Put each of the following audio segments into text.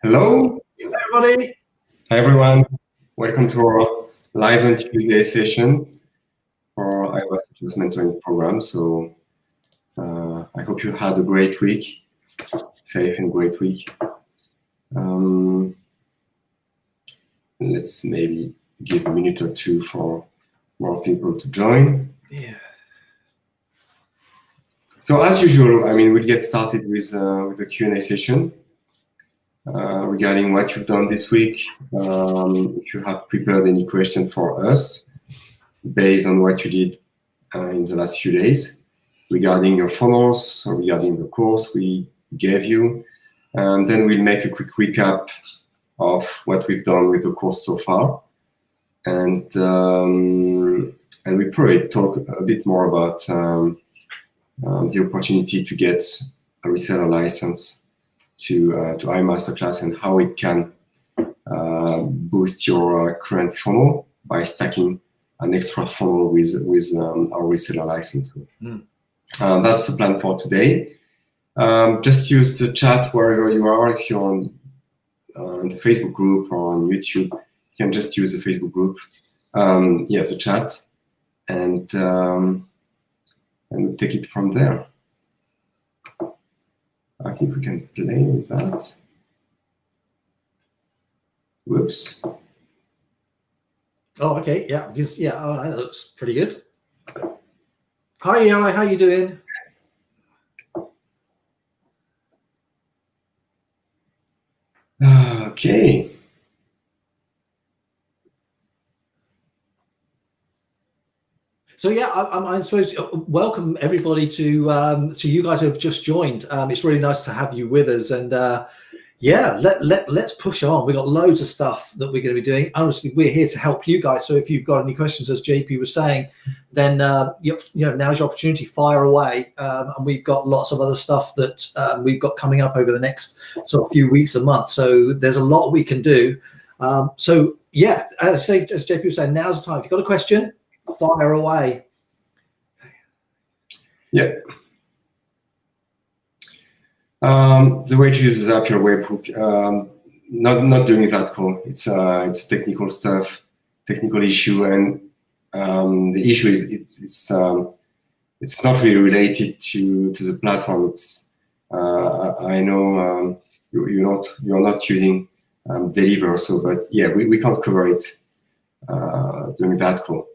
Hello. Hey everybody. Hi everyone. Welcome to our live on Tuesday session for our iMasterclass mentoring program. So I hope you had a great week, safe and great week. Let's maybe give a minute or two for more people to join. Yeah. So as usual, we'll get started with the Q&A session. Regarding what you've done this week, if you have prepared any question for us based on what you did in the last few days regarding your funnels or regarding the course we gave you, and then we'll make a quick recap of what we've done with the course so far, and we probably talk a bit more about the opportunity to get a reseller license to iMasterclass and how it can boost your current funnel by stacking an extra funnel with our reseller license. That's the plan for today. Just use the chat wherever you are. If you're on the Facebook group or on YouTube, you can just use the Facebook group. Yes, the chat, and we'll take it from there. I think we can play with that. Whoops. Oh, okay. Yeah. Because that looks pretty good. Hi, Eli. How you doing? Okay. So yeah, I suppose welcome everybody to you guys who have just joined. It's really nice to have you with us, and yeah, let's push on. We've got loads of stuff that we're going to be doing. Honestly, we're here to help you guys. So if you've got any questions, as JP was saying, then now's your opportunity. Fire away, and we've got lots of other stuff that we've got coming up over the next sort of few weeks and months. So there's a lot we can do. So yeah, as JP was saying, now's the time. If you've got a question, fire away. Yeah. The way to use the Zapier webhook, not doing that call. It's technical stuff, technical issue, and the issue is it's not really related to the platform. It's I know you're not using Deliver, so but yeah, we can't cover it during that call.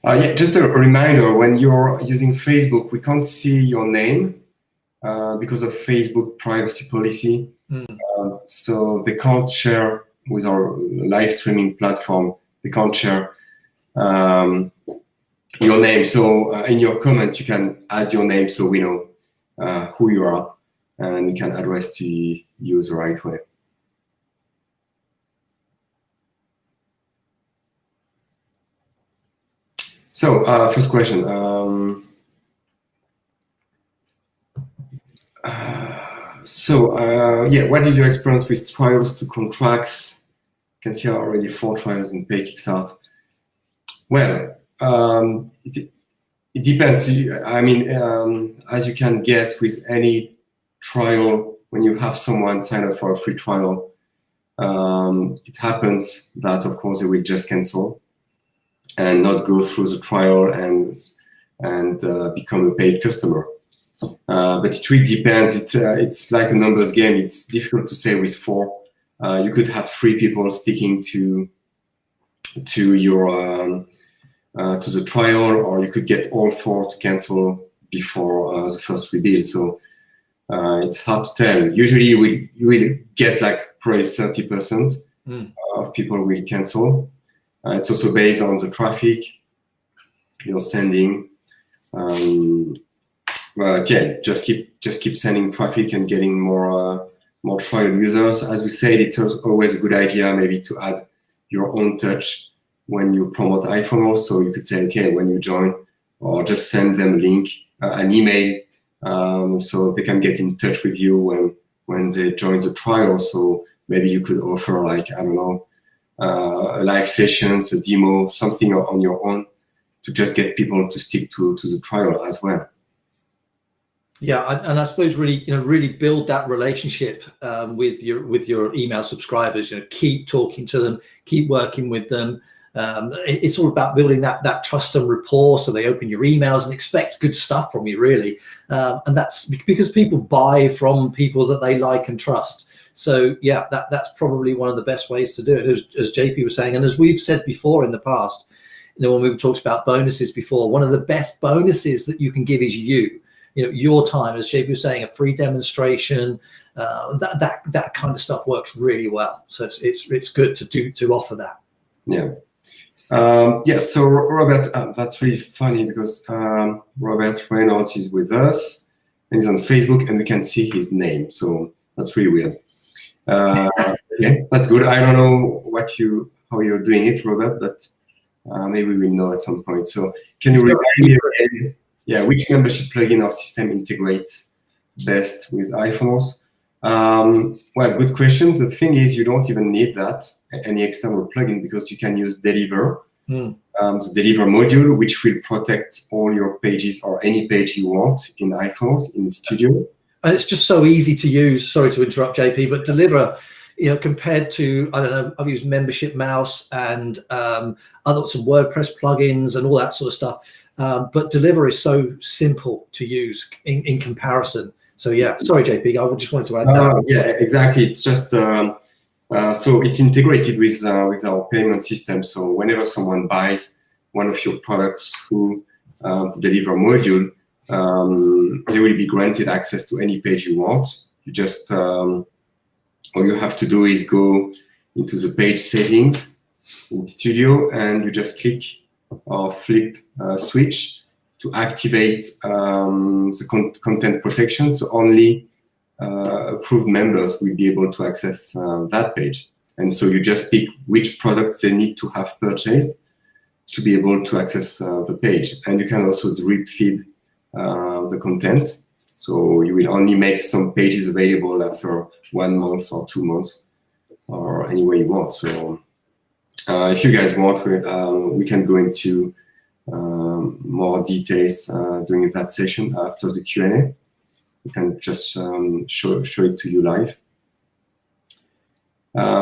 Yeah, just a reminder, when you're using Facebook, we can't see your name because of Facebook privacy policy. So they can't share with our live streaming platform. They can't share your name. So in your comment, you can add your name so we know who you are and we can address to you the right way. So first question. Yeah, what is your experience with trials to contracts? You can see already 4 trials in Pay Kickstart. Well, it depends. As you can guess, with any trial, when you have someone sign up for a free trial, it happens that, of course, they will just cancel and not go through the trial and become a paid customer. But it really depends. It's like a numbers game. It's difficult to say with 4. You could have 3 people sticking to your to the trial, or you could get all 4 to cancel before the first reveal. So it's hard to tell. Usually you will get like probably 30% of people will cancel. It's also based on the traffic you're sending. But yeah, just keep sending traffic and getting more trial users. As we said, it's always a good idea maybe to add your own touch when you promote iPhone. So you could say, okay, when you join, or just send them a link, an email, so they can get in touch with you when they join the trial. So maybe you could offer, like, I don't know, a live sessions, a demo, something on your own to just get people to stick to the trial as well. Yeah, and I suppose really build that relationship with your email subscribers. Keep talking to them, keep working with them. It's all about building that trust and rapport, so they open your emails and expect good stuff from you, really. And that's because people buy from people that they like and trust. So yeah, that's probably one of the best ways to do it, as JP was saying, and as we've said before in the past. When we talked about bonuses before, one of the best bonuses that you can give is your time, as JP was saying, a free demonstration, that kind of stuff works really well. So it's good to offer that. Yeah. So Robert, that's really funny because Robert Reynolds is with us and he's on Facebook and we can see his name. So that's really weird. Yeah, that's good. I don't know how you're doing it, Robert, but maybe we'll know at some point. So can you remind me again, which membership plugin or system integrates best with iPhones? Well, good question. The thing is, you don't even need any external plugin because you can use Deliver, the Deliver module, which will protect all your pages or any page you want in iPhones in the studio. And it's just so easy to use. Sorry to interrupt, JP, but Deliver, compared to, I don't know, I've used Membership Mouse and some WordPress plugins and all that sort of stuff. But Deliver is so simple to use in comparison. So yeah, sorry, JP, I just wanted to add that. Yeah, exactly. It's just so it's integrated with our payment system. So whenever someone buys one of your products through the Deliver module, they will be granted access to any page you want. You just all you have to do is go into the page settings in Studio, and you just click or flip switch to activate the content protection. So only approved members will be able to access that page. And so you just pick which products they need to have purchased to be able to access the page. And you can also drip feed the content. So you will only make some pages available after 1 month or 2 months or any way you want. So if you guys want, we can go into more details during that session after the Q&A. We can just show it to you live.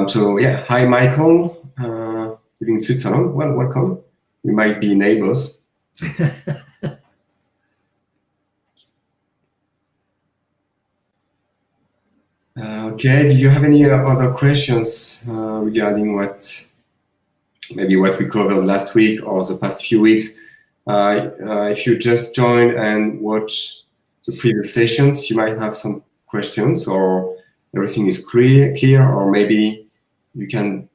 So yeah, hi Michael, living in Switzerland. Well, welcome. We might be neighbors. Okay, do you have any other questions regarding what we covered last week or the past few weeks? If you just joined and watched the previous sessions, you might have some questions, or everything is clear, or maybe you can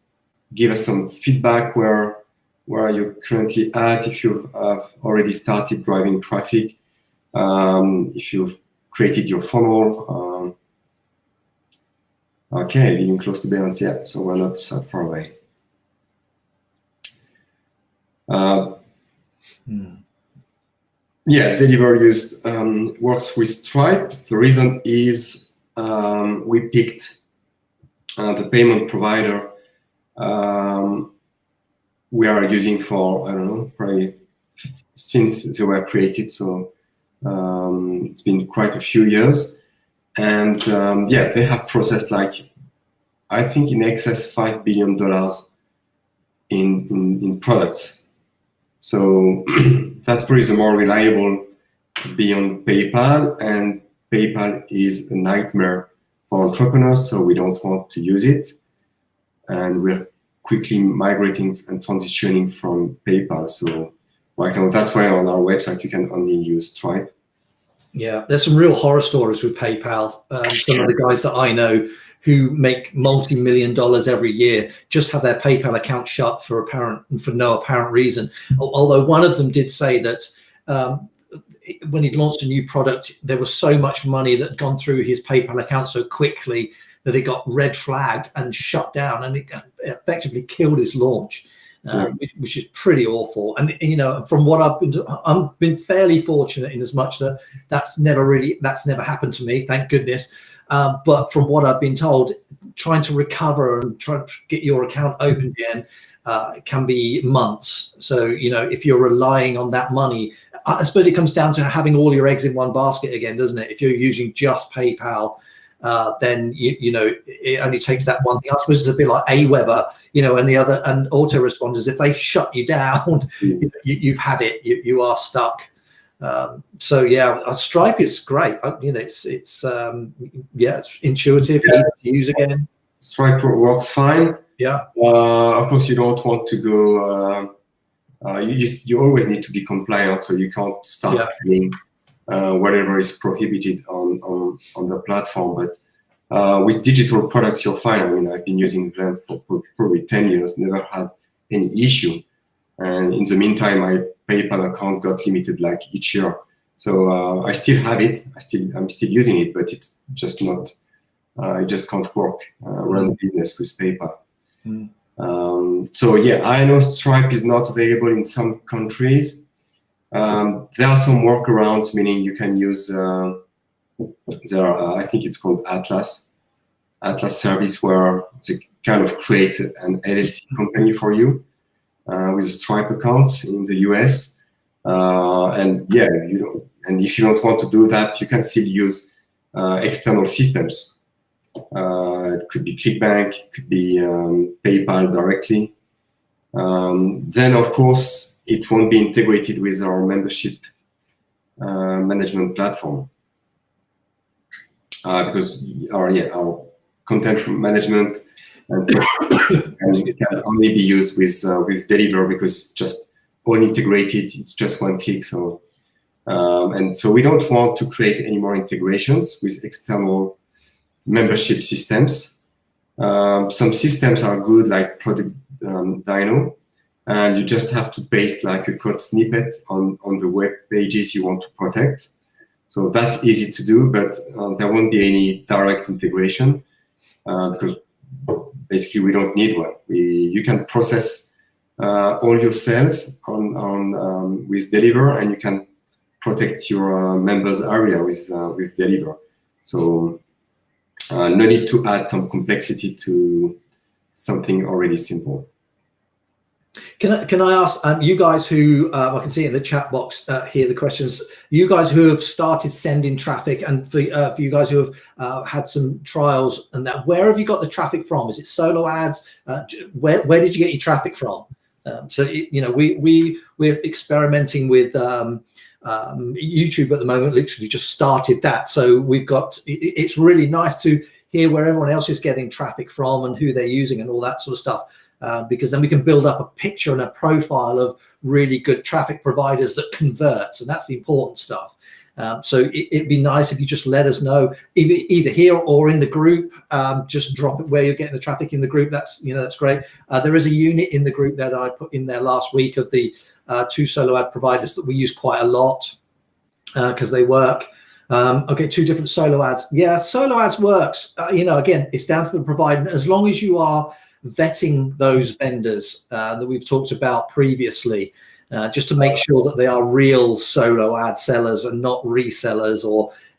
give us some feedback where you're currently at, if you have already started driving traffic, if you've created your funnel. Okay, living close to balance, yeah, so we're not that far away. Yeah, Deliver works with Stripe. The reason is we picked the payment provider we are using for, I don't know, probably since they were created. So it's been quite a few years. And yeah, they have processed I think in excess $5 billion in products. So that's probably the more reliable beyond PayPal, and PayPal is a nightmare for entrepreneurs, so we don't want to use it. And we're quickly migrating and transitioning from PayPal. So right now, that's why on our website, you can only use Stripe. Yeah, there's some real horror stories with PayPal. Some of the guys that I know who make multi-million dollars every year just have their PayPal account shut for no apparent reason. Although one of them did say that when he'd launched a new product, there was so much money that had gone through his PayPal account so quickly that it got red flagged and shut down, and it effectively killed his launch. Which is pretty awful. And from what I've been fairly fortunate in as much that that's never happened to me, thank goodness. But from what I've been told, trying to recover and trying to get your account open again, can be months. So, if you're relying on that money, I suppose it comes down to having all your eggs in one basket again, doesn't it? If you're using just PayPal, then it only takes that one thing. I suppose it's a bit like Aweber, and autoresponders. If they shut you down, you've had it. You are stuck. So yeah, Stripe is great. It's intuitive, easy to use again. Stripe works fine. Yeah. Of course, you don't want to go. You always need to be compliant, so you can't start doing whatever is prohibited on the platform. But with digital products, you're fine. I mean, I've been using them for probably 10 years, never had any issue. And in the meantime, my PayPal account got limited like each year. So I still have it. I'm still using it, but it's just not. It just can't work. Run business with PayPal. So yeah, I know Stripe is not available in some countries. There are some workarounds, meaning you can use I think it's called Atlas service, where they kind of create an LLC company for you with a Stripe account in the US. And yeah, and if you don't want to do that, you can still use external systems. It could be ClickBank, it could be PayPal directly. Then, of course, it won't be integrated with our membership management platform because our content management and can only be used with Deliver because it's just all integrated. It's just one click. So and so we don't want to create any more integrations with external membership systems. Some systems are good, like Product Dino, and you just have to paste like a code snippet on the web pages you want to protect. So that's easy to do, but there won't be any direct integration because basically we don't need one. You can process all your sales on with Deliver, and you can protect your members area with Deliver. So no need to add some complexity to something already simple. Can I ask you guys who I can see in the chat box here the questions, you guys who have started sending traffic, and for you guys who have had some trials and that, where have you got the traffic from? Is it solo ads? Where did you get your traffic from? So we're experimenting with YouTube at the moment. Literally just started that, so we've got. It's really nice to hear where everyone else is getting traffic from and who they're using and all that sort of stuff. Because then we can build up a picture and a profile of really good traffic providers that converts, and that's the important stuff. So it'd be nice if you just let us know, either here or in the group. Just drop it where you're getting the traffic in the group. That's great. There is a unit in the group that I put in there last week of the 2 solo ad providers that we use quite a lot because they work. Okay, 2 different solo ads. Yeah, solo ads works. Again, it's down to the provider. As long as you are vetting those vendors that we've talked about previously, just to make sure that they are real solo ad sellers and not resellers,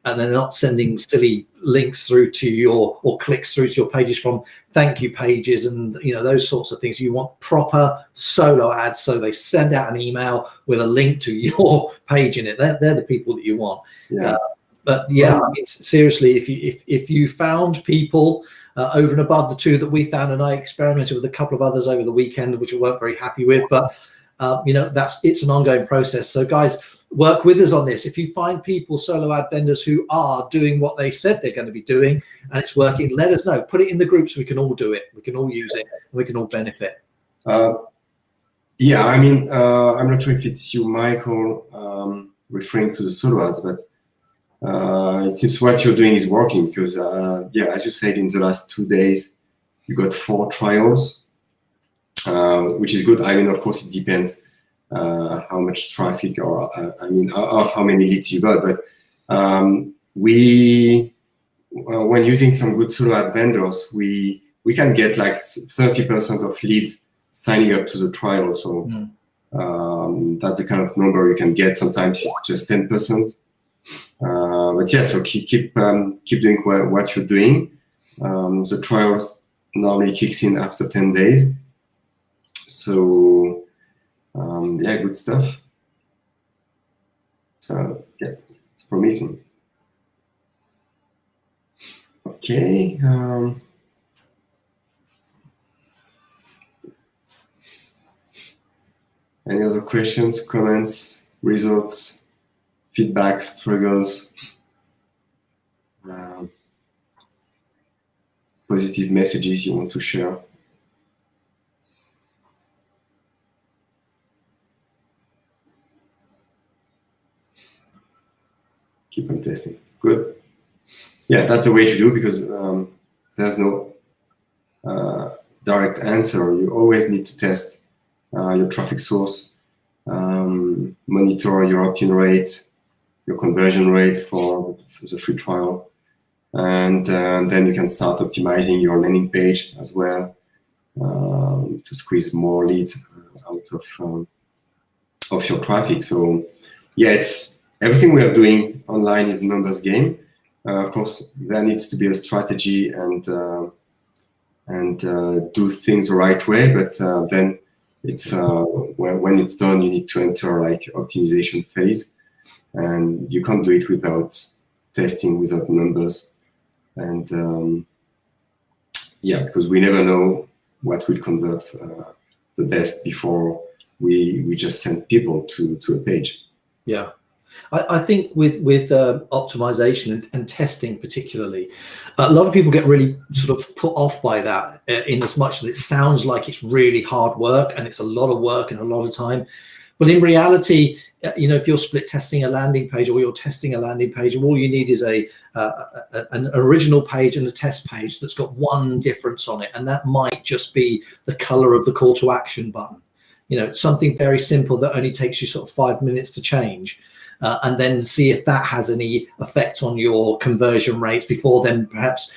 and they're not sending silly links through to your, or clicks through to your pages from thank you pages and those sorts of things. You want proper solo ads, so they send out an email with a link to your page in it. They're the people that you want. Yeah. But yeah, I mean, seriously, if you found people over and above the 2 that we found, and I experimented with a couple of others over the weekend, which I weren't very happy with, but it's an ongoing process. So guys, work with us on this. If you find people, solo ad vendors, who are doing what they said they're going to be doing and it's working, let us know. Put it in the group so we can all do it. We can all use it and we can all benefit. Yeah, I mean, I'm not sure if it's you, Michael, referring to the solo ads, but it seems what you're doing is working because, as you said, in the last 2 days, you got 4 trials, which is good. I mean, of course, it depends how much traffic or, how many leads you got. But when using some good solo ad vendors, we can get like 30% of leads signing up to the trial. So that's the kind of number you can get. Sometimes it's just 10%. But yeah, so keep doing what you're doing. The trial normally kicks in after 10 days. So yeah, good stuff. So yeah, it's promising. Okay. Any other questions, comments, results, feedback, struggles, positive messages you want to share? Keep on testing. Good. Yeah, that's the way to do, because there's no direct answer. You always need to test your traffic source, monitor your opt-in rate, your conversion rate for the free trial, and then you can start optimizing your landing page as well to squeeze more leads out of your traffic. So yeah, it's everything we are doing online is a numbers game. Of course, there needs to be a strategy and do things the right way, but then it's when it's done, you need to enter like optimization phase, and you can't do it without testing, without numbers. And yeah, because we never know what will convert the best before we just send people to a page. Yeah. I think with optimization and testing particularly, a lot of people get really sort of put off by that, in as much that it sounds like it's really hard work and it's a lot of work and a lot of time. But in reality, if you're split testing a landing page, or you're testing a landing page, and all you need is an original page and a test page that's got one difference on it, and that might just be the color of the call to action button. Something very simple that only takes you sort of 5 minutes to change. And then see if that has any effect on your conversion rates before then perhaps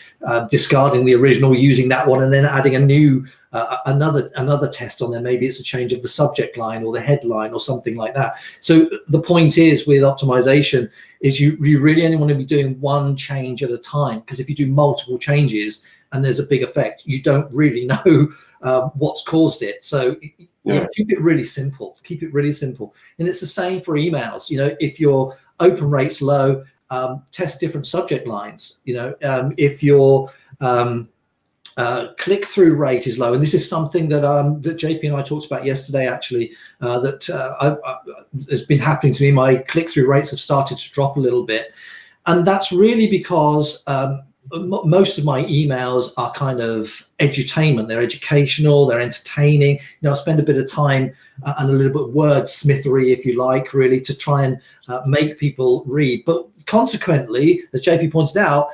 discarding the original, using that one, and then adding a new another test on there. Maybe it's a change of the subject line or the headline or something like that. So the point is, with optimization, is you really only want to be doing one change at a time, because if you do multiple changes and there's a big effect, you don't really know what's caused it. So keep it really simple. Keep it really simple. And it's the same for emails. If your open rate's low, test different subject lines. If your click-through rate is low, and this is something that JP and I talked about yesterday, actually, has been happening to me. My click-through rates have started to drop a little bit, and that's really because most of my emails are kind of edutainment. They're educational, they're entertaining. I spend a bit of time and a little bit of wordsmithery, if you like, really, to try and make people read. But consequently, as JP pointed out,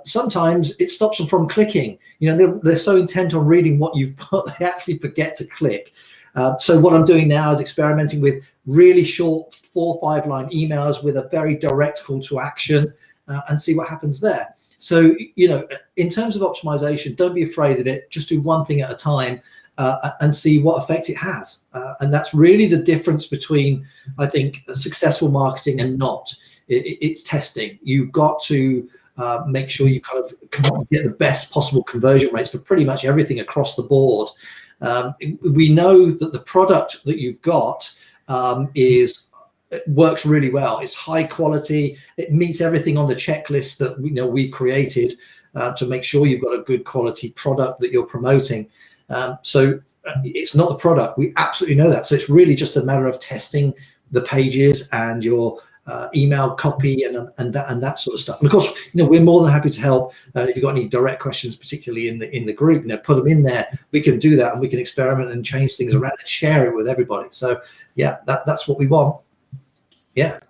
sometimes it stops them from clicking. They're so intent on reading what you've put, they actually forget to click. So what I'm doing now is experimenting with really short 4 or 5 line emails with a very direct call to action, and see what happens there. So, in terms of optimization, don't be afraid of it. Just do one thing at a time, and see what effect it has. And that's really the difference between, I think, successful marketing and not. It's testing. You've got to make sure you kind of get the best possible conversion rates for pretty much everything across the board. We know that the product that you've got it works really well. It's high quality. It meets everything on the checklist that we created to make sure you've got a good quality product that you're promoting. So it's not the product. We absolutely know that. So it's really just a matter of testing the pages and your email copy and that sort of stuff. And of course, we're more than happy to help. If you've got any direct questions, particularly in the group, put them in there. We can do that, and we can experiment and change things around and share it with everybody. So yeah, that's what we want. Yeah,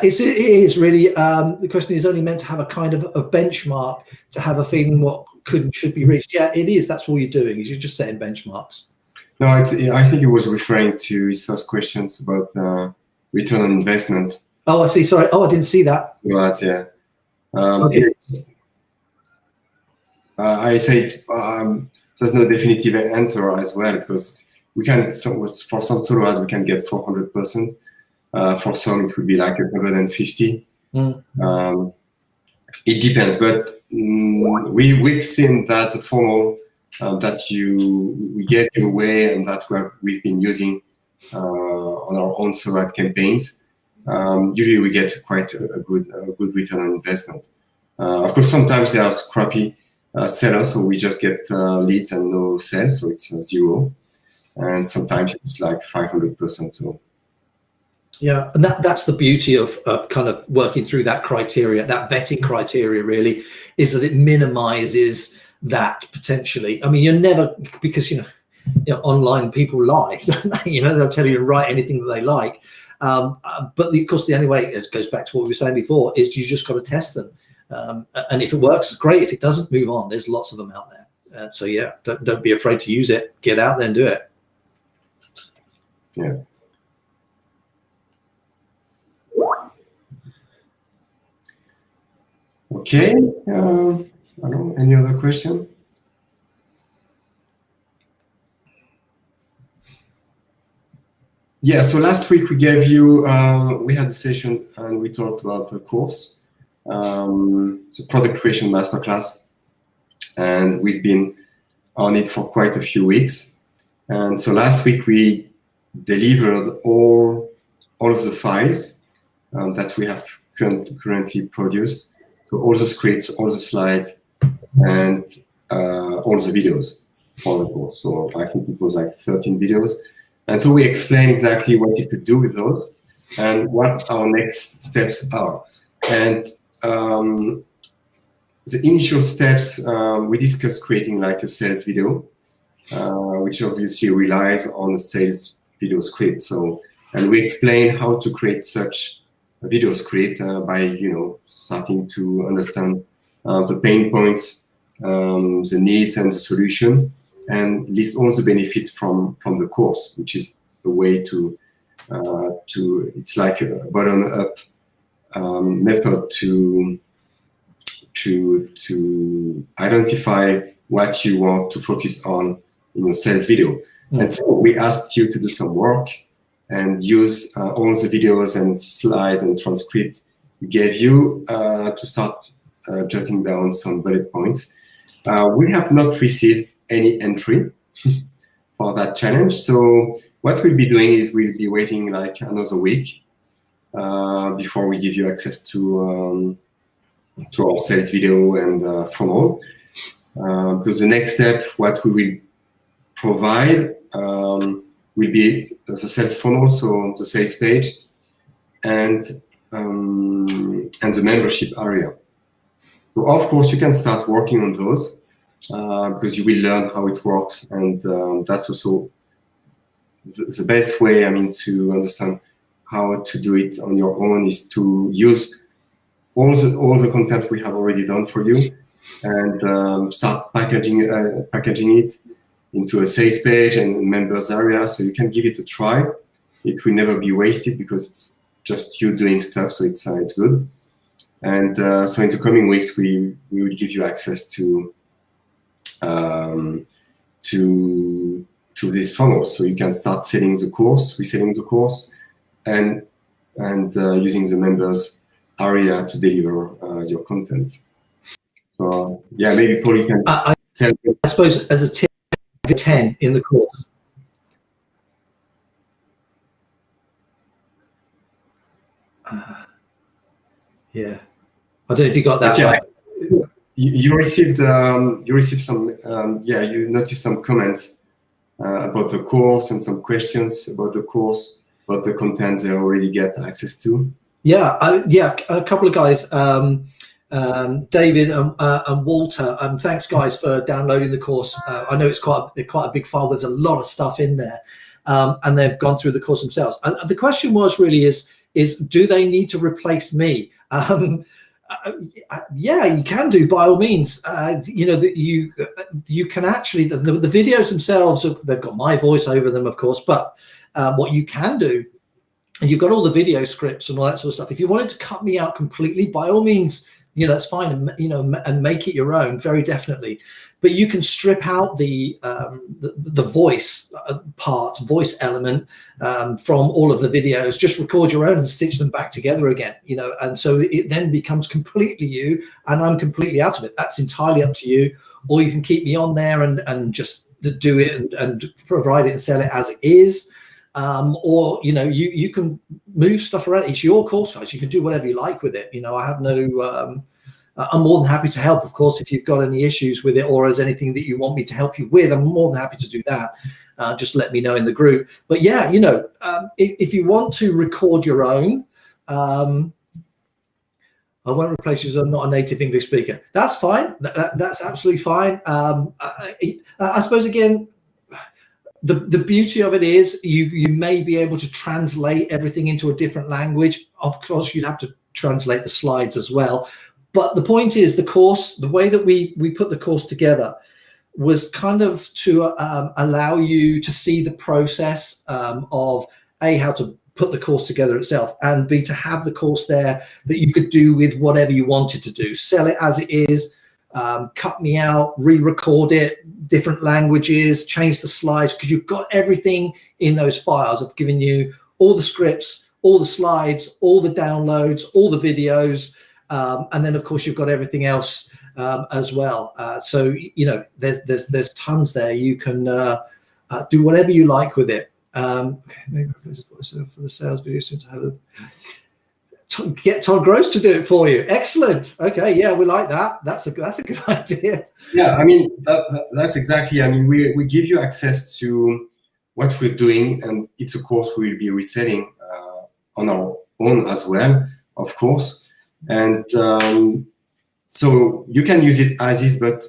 it is really. The question is only meant to have a kind of a benchmark, to have a feeling what could and should be reached. Yeah, it is. That's all you're doing, is you're just setting benchmarks. No, I think he was referring to his first questions about return on investment. Oh, I see. Sorry. Oh, I didn't see that. Right. Yeah. I said there's no definitive answer as well, because we can, for some solo ads we can get 400%. For some it would be like 150. It depends, but we've seen that the formal that we get your way and that we've been using on our own SOAT campaigns, usually we get quite a good return on investment. Of course, sometimes they are scrappy sellers, so we just get leads and no sales, so it's zero. And sometimes it's like 500%. So. Yeah, and that's the beauty of kind of working through that criteria, that vetting criteria really, is that it minimizes that potentially. I mean, you're never, because, you know, online people lie, don't they? You know, they'll tell you to write anything that they like. But of course, the only way, it goes back to what we were saying before, is you just got to test them. And if it works, great. If it doesn't, move on. There's lots of them out there. So yeah, don't be afraid to use it. Get out there and do it. Yeah. Okay. I don't know, any other question? Yeah, so last week we gave you, we had a session and we talked about the course, the product creation masterclass, and we've been on it for quite a few weeks. And so last week we delivered all of the files that we have currently produced. So all the scripts, all the slides, and all the videos for the course. So I think it was like 13 videos. And so we explain exactly what you could do with those and what our next steps are. And the initial steps, we discussed creating like a sales video, which obviously relies on a sales video script. So, and we explain how to create such a video script by, you know, starting to understand the pain points, the needs and the solution, and list all the benefits from the course, which is a way to it's like a bottom-up method to identify what you want to focus on in your sales video. Mm-hmm. And so we asked you to do some work and use all the videos and slides and transcript we gave you to start jotting down some bullet points. We have not received any entry for that challenge. So what we'll be doing is we'll be waiting like another week before we give you access to our sales video and funnel. Because the next step, what we will provide will be the sales funnel, so the sales page, and the membership area. So of course you can start working on those because you will learn how it works, and that's also the best way, I mean, to understand how to do it on your own is to use all the content we have already done for you and start packaging it into a sales page and members area, so you can give it a try. It will never be wasted because it's just you doing stuff, so it's good. And so in the coming weeks, we will give you access to this funnel, so you can start selling the course, reselling the course, and using the members area to deliver your content. So yeah, maybe Paul, you can tell me. I suppose as a tip, 10 in the course. Yeah, I don't know if you got that. Yeah, you received some. You noticed some comments about the course and some questions about the course, about the content they already get access to. Yeah, a couple of guys, David and Walter. Thanks, guys, for downloading the course. I know it's quite a big file. There's a lot of stuff in there, and they've gone through the course themselves. And the question was really is do they need to replace me? Yeah, you can do, by all means. You know that you can actually the videos themselves. They've got my voice over them, of course. But what you can do, and you've got all the video scripts and all that sort of stuff. If you wanted to cut me out completely, by all means, that's fine, and make it your own, very definitely. But you can strip out the voice voice element from all of the videos. Just record your own and stitch them back together again. And so it then becomes completely you, and I'm completely out of it. That's entirely up to you. Or you can keep me on there and just do it and provide it and sell it as it is. Or you can move stuff around. It's your course, guys. You can do whatever you like with it. I have no I'm more than happy to help, of course, if you've got any issues with it or there's anything that you want me to help you with. I'm more than happy to do that. Just let me know in the group. But yeah, if you want to record your own, I won't replace you as I'm not a native English speaker. That's fine. That's absolutely fine. I suppose, again, the beauty of it is you may be able to translate everything into a different language. Of course, you'd have to translate the slides as well. But the point is, the way that we put the course together was kind of to allow you to see the process of A, how to put the course together itself, and B, to have the course there that you could do with whatever you wanted to do. Sell it as it is, cut me out, re-record it, different languages, change the slides, because you've got everything in those files. I've given you all the scripts, all the slides, all the downloads, all the videos, and then of course you've got everything else as well. So there's tons there. You can do whatever you like with it. Okay, maybe for the sales video, since I have get Todd Gross to do it for you. Excellent. Okay, yeah, we like that. That's a good idea. Yeah, I mean that's exactly. I mean, we give you access to what we're doing, and it's a course we'll be reselling on our own as well, of course. And so you can use it as is, but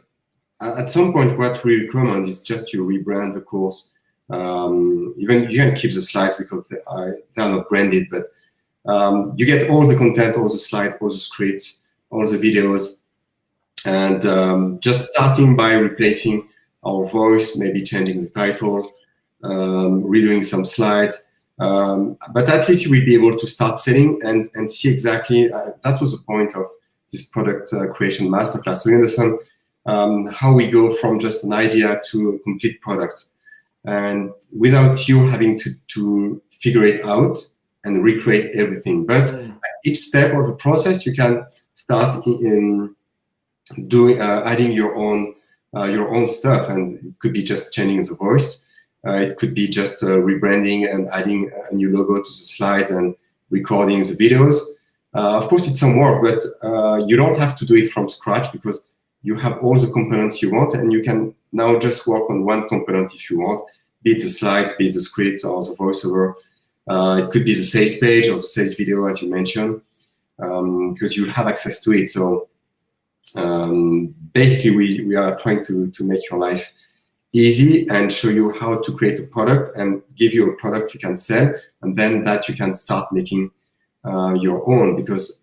at some point, what we recommend is just to rebrand the course. Even you can keep the slides because they are not branded, but you get all the content, all the slides, all the scripts, all the videos, and just starting by replacing our voice, maybe changing the title, redoing some slides. But at least you will be able to start selling and see exactly, that was the point of this product creation masterclass. So you understand how we go from just an idea to a complete product, and without you having to figure it out and recreate everything. But at each step of the process, you can start in doing adding your own stuff, and it could be just changing the voice. It could be just rebranding and adding a new logo to the slides and recording the videos. Of course, it's some work, but you don't have to do it from scratch because you have all the components you want, and you can now just work on one component if you want, be it the slides, be it the script or the voiceover. It could be the sales page or the sales video, as you mentioned, because you'll have access to it. So basically, we are trying to make your life easy and show you how to create a product and give you a product you can sell, and then that you can start making your own, because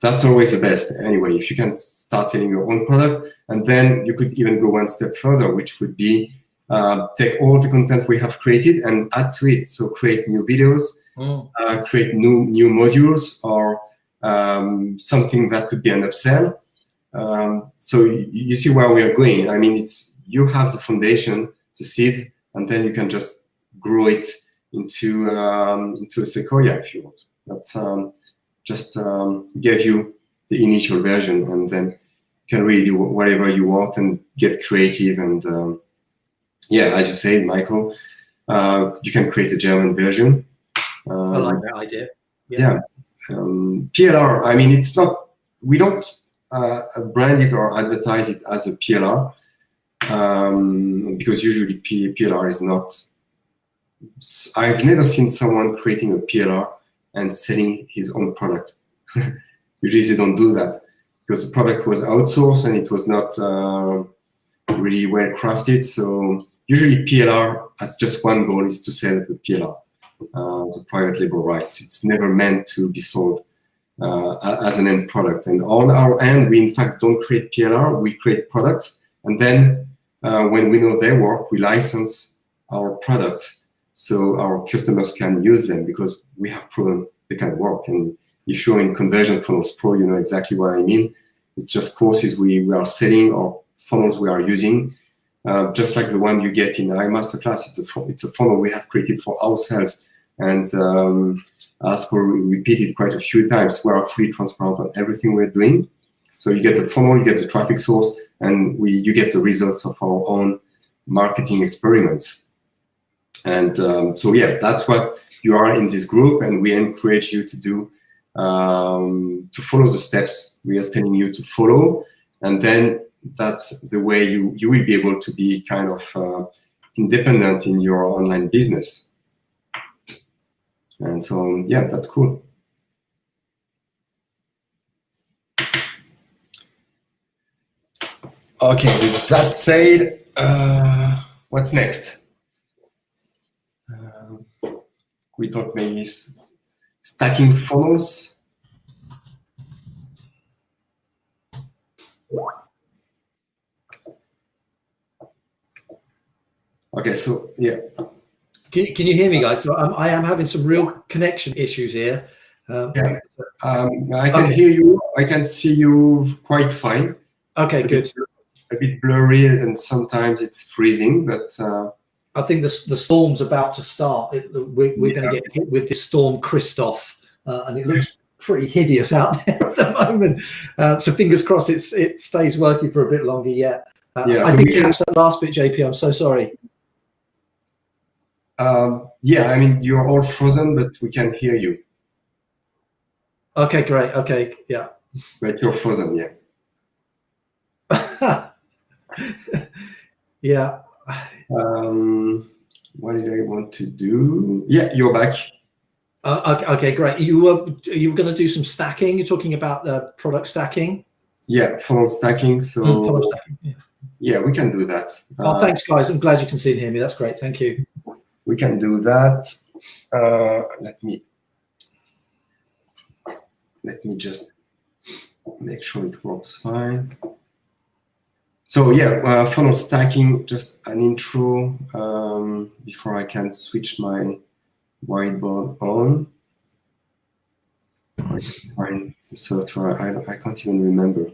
that's always the best anyway. If you can start selling your own product, and then you could even go one step further, which would be take all the content we have created and add to it. So create new videos, create new modules, or something that could be an upsell. So you see where we are going. I mean, you have the foundation, the seed, and then you can just grow it into a sequoia if you want. That's just give you the initial version, and then you can really do whatever you want and get creative. And yeah, as you said, Michael, you can create a German version. I like that idea. Yeah. PLR. I mean, it's not. We don't brand it or advertise it as a PLR. Because usually PLR is not. I've never seen someone creating a PLR and selling his own product. Usually they don't do that because the product was outsourced and it was not really well crafted. So usually PLR has just one goal, is to sell the PLR, the private label rights. It's never meant to be sold as an end product. And on our end, we in fact don't create PLR, we create products, and then when we know they work, we license our products so our customers can use them, because we have proven they can work. And if you're in Conversion Funnels Pro, you know exactly what I mean. It's just courses we are selling or funnels we are using. Just like the one you get in iMasterclass, it's a funnel we have created for ourselves. And as for repeated quite a few times, we are fully transparent on everything we're doing. So you get the funnel, you get the traffic source, and you get the results of our own marketing experiments. And so yeah, that's what you are in this group, and we encourage you to do, to follow the steps we are telling you to follow, and then that's the way you will be able to be kind of independent in your online business. And so yeah, that's cool. Okay, with that said, what's next? We thought maybe stacking funnels. Okay, so yeah. Can you hear me, guys? So I am having some real connection issues here. Yeah, I can hear you. I can see you quite fine. Okay, it's good. A bit blurry, and sometimes it's freezing, but I think the storm's about to start. We're going to get hit with this storm, Christoph, and it looks pretty hideous out there at the moment. So fingers crossed it stays working for a bit longer yet. Yeah, I didn't catch that last bit, JP. I'm so sorry. Yeah, I mean, you're all frozen, but we can hear you. Okay, great. Okay, yeah. But you're frozen, yeah. Yeah. What did I want to do? Yeah, you're back. Okay, great. You were going to do some stacking. You're talking about the product stacking. Yeah, funnel stacking. So funnel stacking, yeah, we can do that. Oh, thanks, guys. I'm glad you can see and hear me. That's great. Thank you. We can do that. Let me just make sure it works fine. So yeah, funnel stacking, just an intro before I can switch my whiteboard on. I find the software, I can't even remember.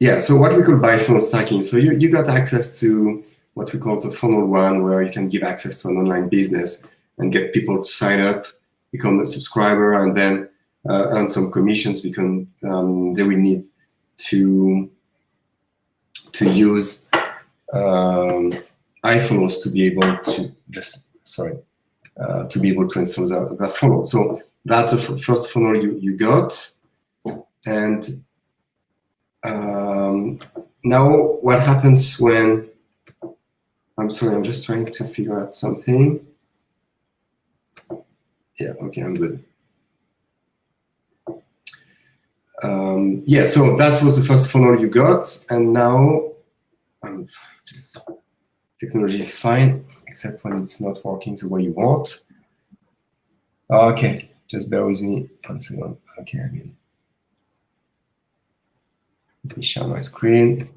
Yeah, so what we call by funnel stacking. So you got access to what we call the funnel one, where you can give access to an online business and get people to sign up, become a subscriber, and then earn some commissions because they will need to use iFunnels to be able to to be able to install that funnel. So that's the first funnel you got, and now what happens when? I'm sorry, I'm just trying to figure out something. Yeah, okay, I'm good. Yeah, so that was the first funnel you got, and now technology is fine, except when it's not working the way you want. Okay, just bear with me 1 second. Okay, let me share my screen.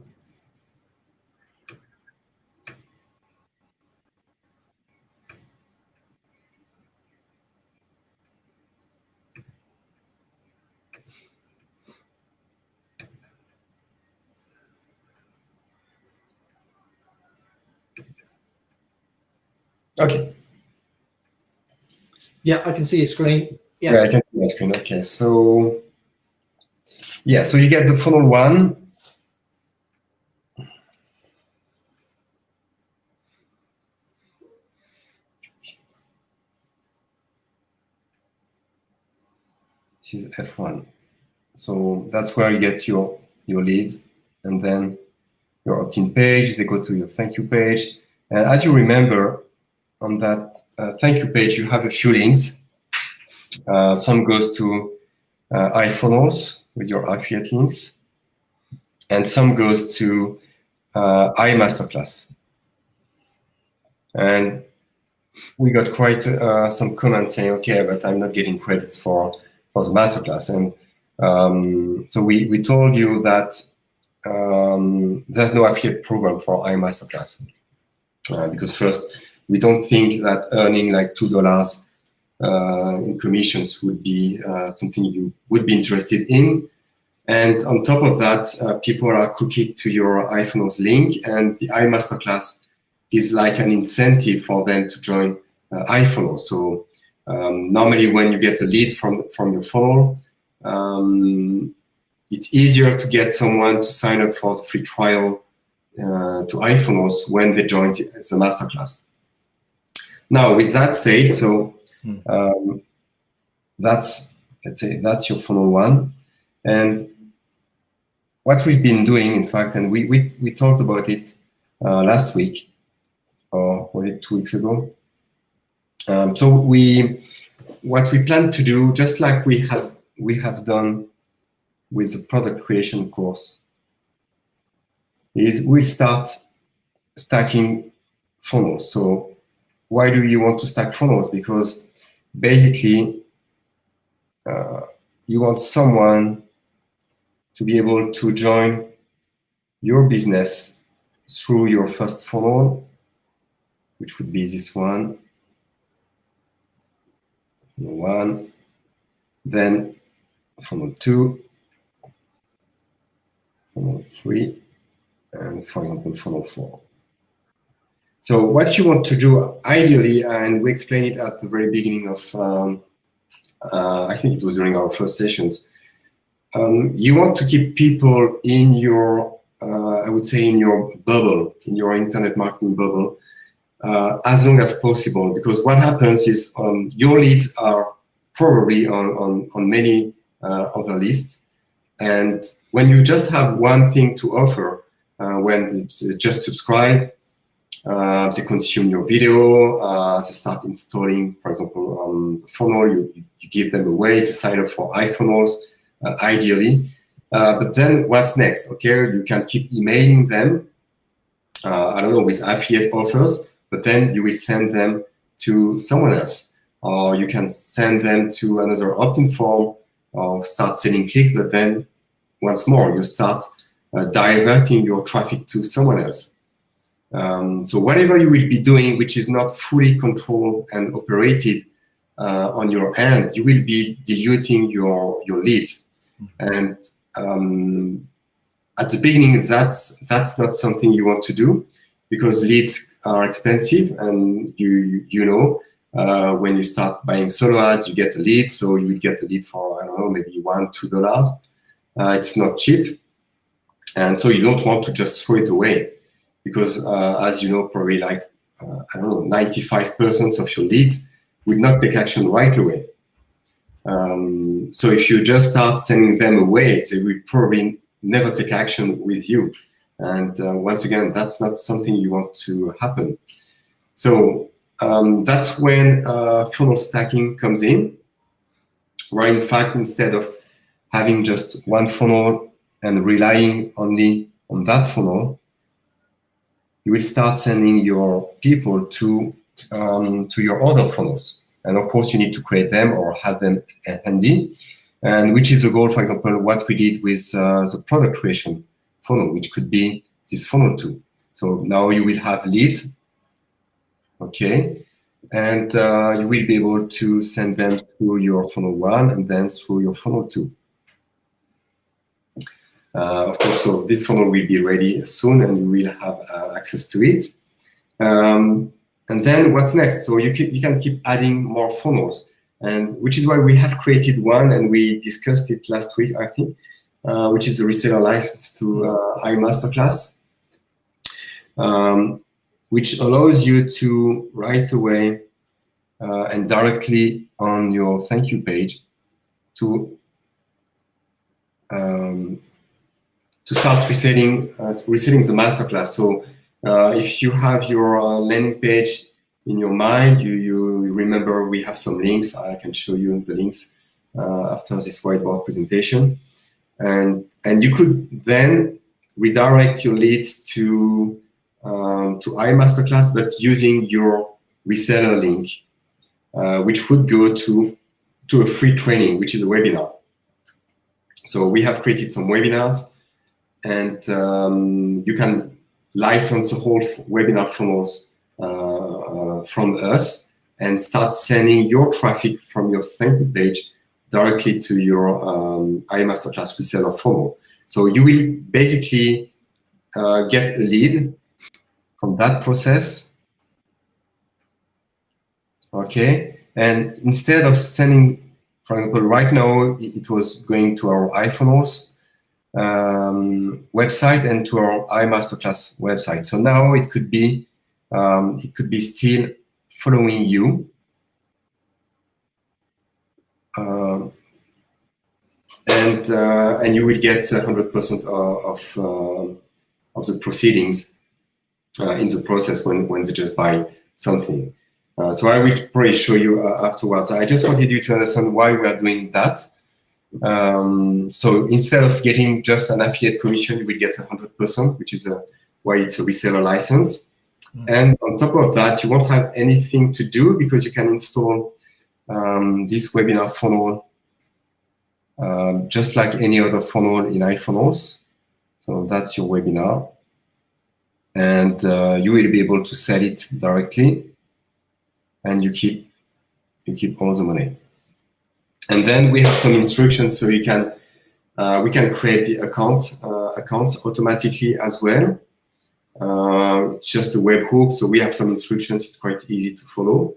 Okay. Yeah, I can see your screen. Yeah, I can see my screen. Okay, so yeah, so you get the funnel one. This is F1. So that's where you get your leads, and then your opt-in page. They go to your thank you page, and as you remember, on that thank you page, you have a few links. Some goes to iFunnels with your affiliate links, and some goes to iMasterclass. And we got quite some comments saying, okay, but I'm not getting credits for the masterclass. And so we told you that there's no affiliate program for iMasterclass because first, we don't think that earning like $2 in commissions would be something you would be interested in. And on top of that, people are cookied to your iFunnels link, and the iMasterclass is like an incentive for them to join iFunnels. So normally when you get a lead from your funnel, it's easier to get someone to sign up for the free trial to iFunnels when they join the masterclass. Now, with that said, so that's, let's say, that's your funnel one. And what we've been doing, in fact, and we talked about it last week, or was it 2 weeks ago? So what we plan to do, just like we have done with the product creation course, is we start stacking funnels. So why do you want to stack funnels? Because basically you want someone to be able to join your business through your first funnel, which would be this one, then funnel 2, funnel 3, and for example, funnel 4. So what you want to do ideally, and we explained it at the very beginning of, I think it was during our first sessions, you want to keep people in your, I would say in your bubble, in your internet marketing bubble, as long as possible, because what happens is your leads are probably on many other lists, and when you just have one thing to offer, when they just subscribe, they consume your video, they start installing, for example, the funnel, you give them away, they sign up for iFunnels, ideally. But then what's next? Okay, you can keep emailing them, I don't know, with affiliate offers, but then you will send them to someone else, or you can send them to another opt-in form, or start selling clicks, but then once more, you start diverting your traffic to someone else. So whatever you will be doing, which is not fully controlled and operated on your end, you will be diluting your leads. And at the beginning, that's not something you want to do, because leads are expensive, and you know, when you start buying solo ads, you get a lead, so you will get a lead for, I don't know, maybe $1-2. It's not cheap, and so you don't want to just throw it away, because as you know, probably like I don't know, 95% of your leads will not take action right away. So if you just start sending them away, they will probably never take action with you. And once again, that's not something you want to happen. So that's when funnel stacking comes in, where in fact, instead of having just one funnel and relying only on that funnel, you will start sending your people to your other funnels. And of course, you need to create them or have them handy, and which is the goal, for example, what we did with the product creation funnel, which could be this funnel 2. So now you will have leads, okay, and you will be able to send them through your funnel 1 and then through your funnel 2. Of course, so this funnel will be ready soon, and you will have access to it. And then what's next? So you can keep adding more funnels, and which is why we have created one, and we discussed it last week, I think, which is a reseller license to iMasterclass, which allows you to right away and directly on your thank you page to start resetting the masterclass. So if you have your landing page in your mind, you remember we have some links. I can show you the links after this whiteboard presentation, and you could then redirect your leads to iMasterclass, but using your reseller link, which would go to a free training, which is a webinar. So we have created some webinars, and you can license the whole webinar funnels from us and start sending your traffic from your thank you page directly to your iMasterclass reseller funnel. So you will basically get a lead from that process. Okay, and instead of sending, for example, right now it was going to our iFunnels website and to our iMasterclass website. So now it could be still following you, and you will get 100% of the proceedings in the process when they just buy something. So I will probably show you afterwards. I just wanted you to understand why we are doing that. So instead of getting just an affiliate commission, you will get 100%, which is why it's a reseller license. And on top of that, you won't have anything to do because you can install this webinar funnel just like any other funnel in iFunnels. So that's your webinar. And you will be able to sell it directly, and you keep all the money. And then we have some instructions, so you can we can create the accounts automatically as well. It's just a webhook, so we have some instructions. It's quite easy to follow,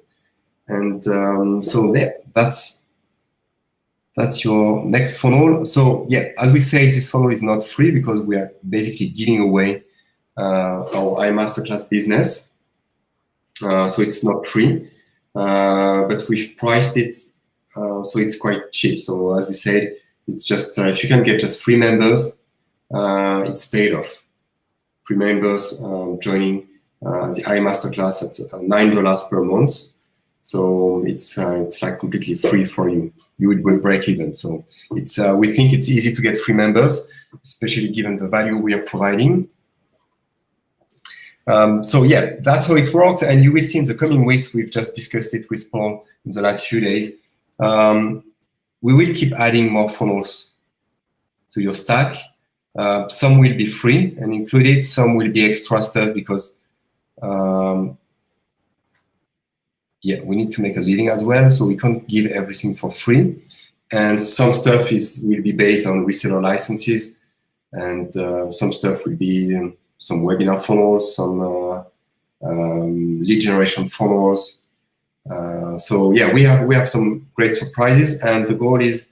and so there, that's your next funnel. So yeah, as we say, this funnel is not free because we are basically giving away our iMasterclass business. So it's not free, but we've priced it so it's quite cheap. So as we said, it's just if you can get just 3 members, it's paid off. 3 members joining the iMasterclass at $9 per month. So it's like completely free for you. You would break even. So it's we think it's easy to get 3 members, especially given the value we are providing. So yeah, that's how it works, and you will see in the coming weeks. We've just discussed it with Paul in the last few days. We will keep adding more funnels to your stack. Some will be free and included. Some will be extra stuff because yeah, we need to make a living as well, so we can't give everything for free. And some stuff will be based on reseller licenses, and some stuff will be some webinar funnels, some lead generation funnels. So yeah, we have some great surprises, and the goal is,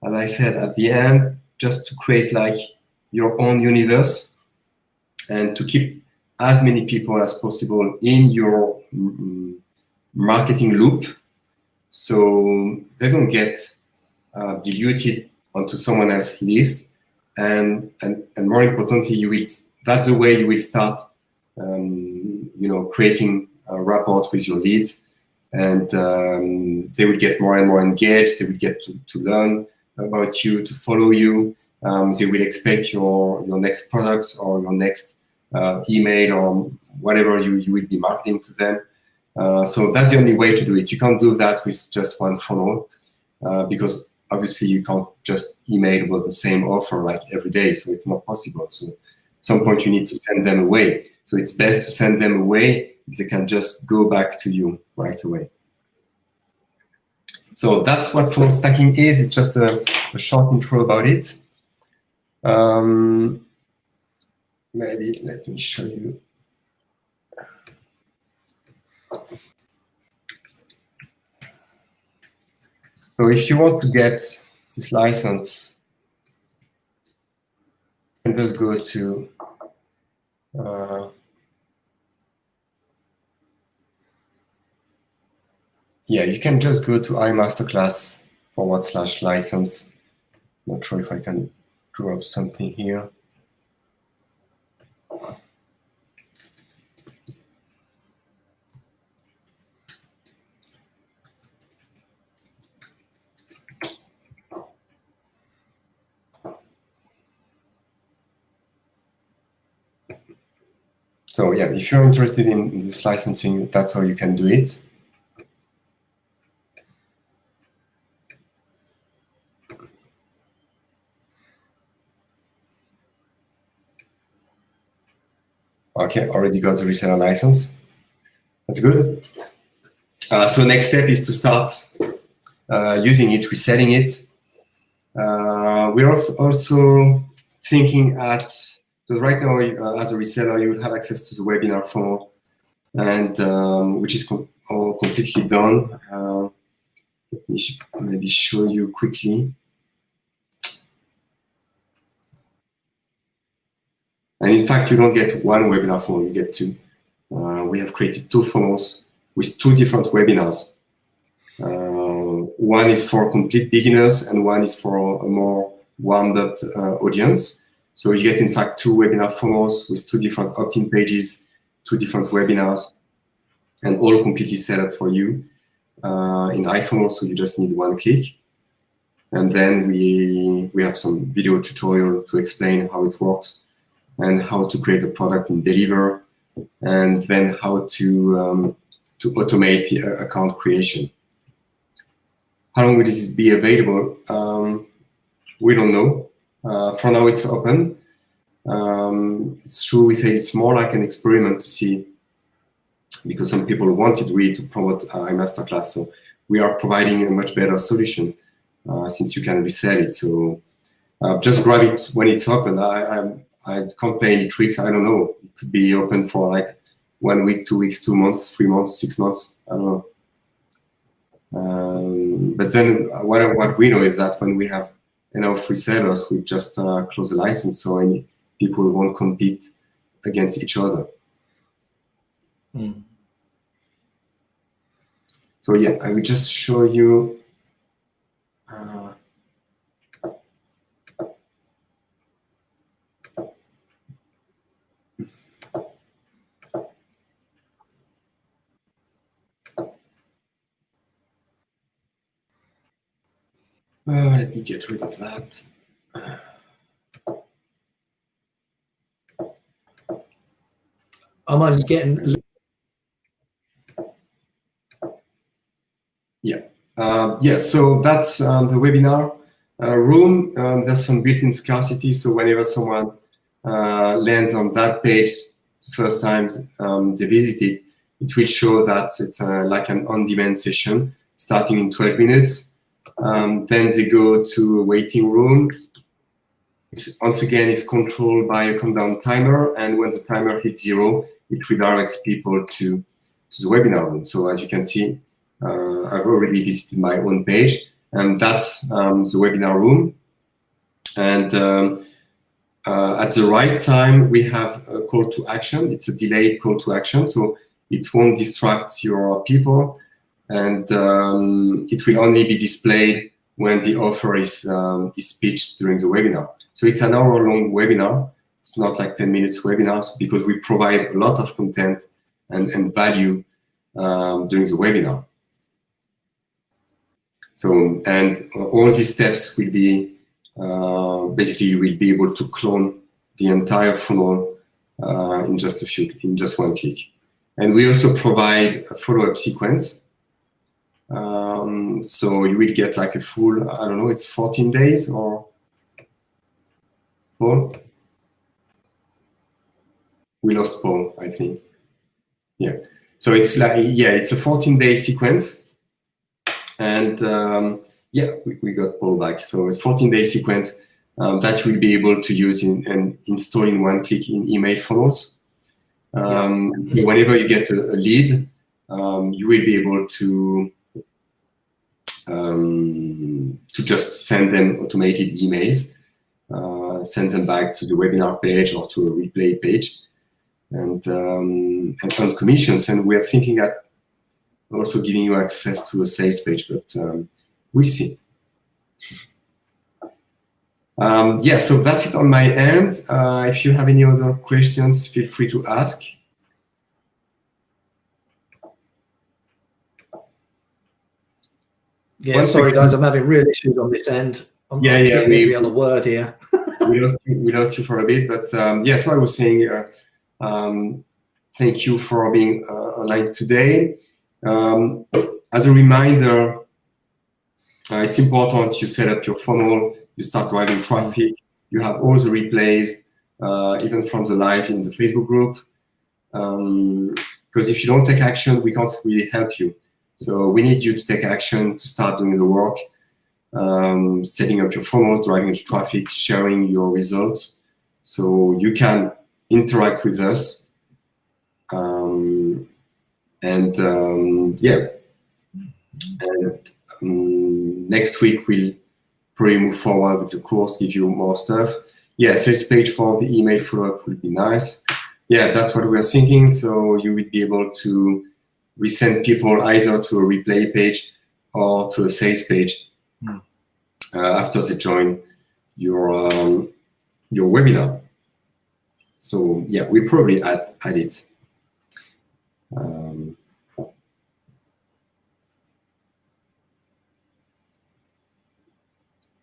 as I said at the end, just to create like your own universe and to keep as many people as possible in your marketing loop, so they don't get diluted onto someone else's list, and more importantly, that's the way you will start creating a rapport with your leads, and they will get more and more engaged. They will get to learn about you, to follow you. They will expect your next products or your next email or whatever you will be marketing to them. So that's the only way to do it. You can't do that with just one funnel because obviously you can't just email about the same offer like every day. So it's not possible. So at some point you need to send them away. So it's best to send them away if they can just go back to you right away. So that's what funnel stacking is. It's just a short intro about it. Maybe let me show you. So if you want to get this license, you can just go to yeah, you can just go to iMasterclass/license. Not sure if I can draw up something here. So yeah, if you're interested in this licensing, that's how you can do it. Okay, already got the reseller license. That's good. So next step is to start using it, reselling it. We're also thinking at, because right now as a reseller, you have access to the webinar funnel, and which is all completely done. Let me maybe show you quickly. And in fact, you don't get one webinar funnel, you get two. We have created two funnels with two different webinars. One is for complete beginners and one is for a more warmed-up audience. So you get, in fact, two webinar funnels with two different opt-in pages, two different webinars, and all completely set up for you in iFunnel, so you just need one click. And then we have some video tutorial to explain how it works and how to create a product and deliver, and then how to automate the account creation. How long will this be available? We don't know. For now, it's open. It's true, we say it's more like an experiment to see, because some people wanted really to promote iMasterclass. So we are providing a much better solution since you can resell it. So just grab it when it's open. I can't play any tricks. I don't know. It could be open for like 1 week, 2 weeks, 2 months, 3 months, 6 months. I don't know. But then what we know is that when we have enough resellers, we just close the license, so any people won't compete against each other. So yeah, I will just show you. Let me get rid of that. I'm only getting. Yeah, so that's the webinar room. There's some built-in scarcity, so whenever someone lands on that page the first time they visit it, it will show that it's like an on-demand session starting in 12 minutes. Then they go to a waiting room. Once again, it's controlled by a countdown timer, and when the timer hits 0, it redirects people to the webinar room. So as you can see, I've already visited my own page, and that's the webinar room. And at the right time, we have a call to action. It's a delayed call to action, so it won't distract your people, and it will only be displayed when the offer is pitched during the webinar. So it's an hour-long webinar. It's not like 10 minutes webinars, because we provide a lot of content and value during the webinar. So, and all these steps will be, basically you will be able to clone the entire funnel in just one click. And we also provide a follow-up sequence. So you will get like a full, I don't know, it's 14 days or Paul? We lost Paul, I think. Yeah. So it's like, yeah, it's a 14-day sequence. And yeah, we got Paul back. So it's 14-day sequence that we'll be able to use and install in one click in email funnels. Whenever you get a lead, you will be able to just send them automated emails, send them back to the webinar page or to a replay page, and earn commissions. And we're thinking at also giving you access to a sales page, but we'll see. Yeah, so that's it on my end. If you have any other questions, feel free to ask. Yeah, sorry guys, I'm having real issues on this end. I'm getting every other word here. we lost you for a bit, but yeah, so I was saying thank you for being online today. As a reminder, it's important you set up your funnel, you start driving traffic, you have all the replays, even from the live in the Facebook group. because if you don't take action, we can't really help you. So we need you to take action, to start doing the work, setting up your funnels, driving into traffic, sharing your results, so you can interact with us. Next week we'll probably move forward with the course, give you more stuff. Yeah, sales page for the email follow-up will be nice. Yeah, that's what we are thinking. So you would be able to resend people either to a replay page or to a sales page after they join your webinar. So yeah, we probably add it.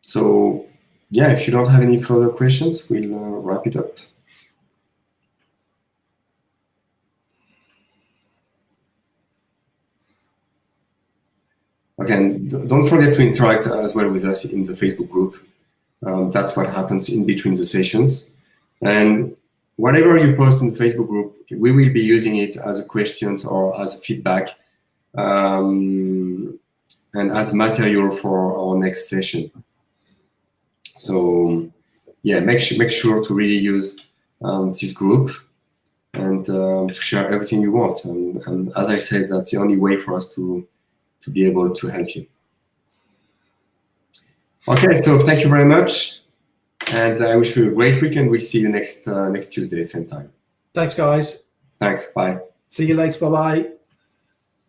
So yeah, if you don't have any further questions, we'll wrap it up. Again, don't forget to interact as well with us in the Facebook group. That's what happens in between the sessions. And whatever you post in the Facebook group, we will be using it as a questions or as a feedback and as material for our next session. So yeah, make sure to really use this group and to share everything you want. And as I said, that's the only way for us to be able to help you. Okay, so thank you very much. And I wish you a great weekend. We'll see you next Tuesday, same time. Thanks, guys. Thanks. Bye. See you later. Bye-bye.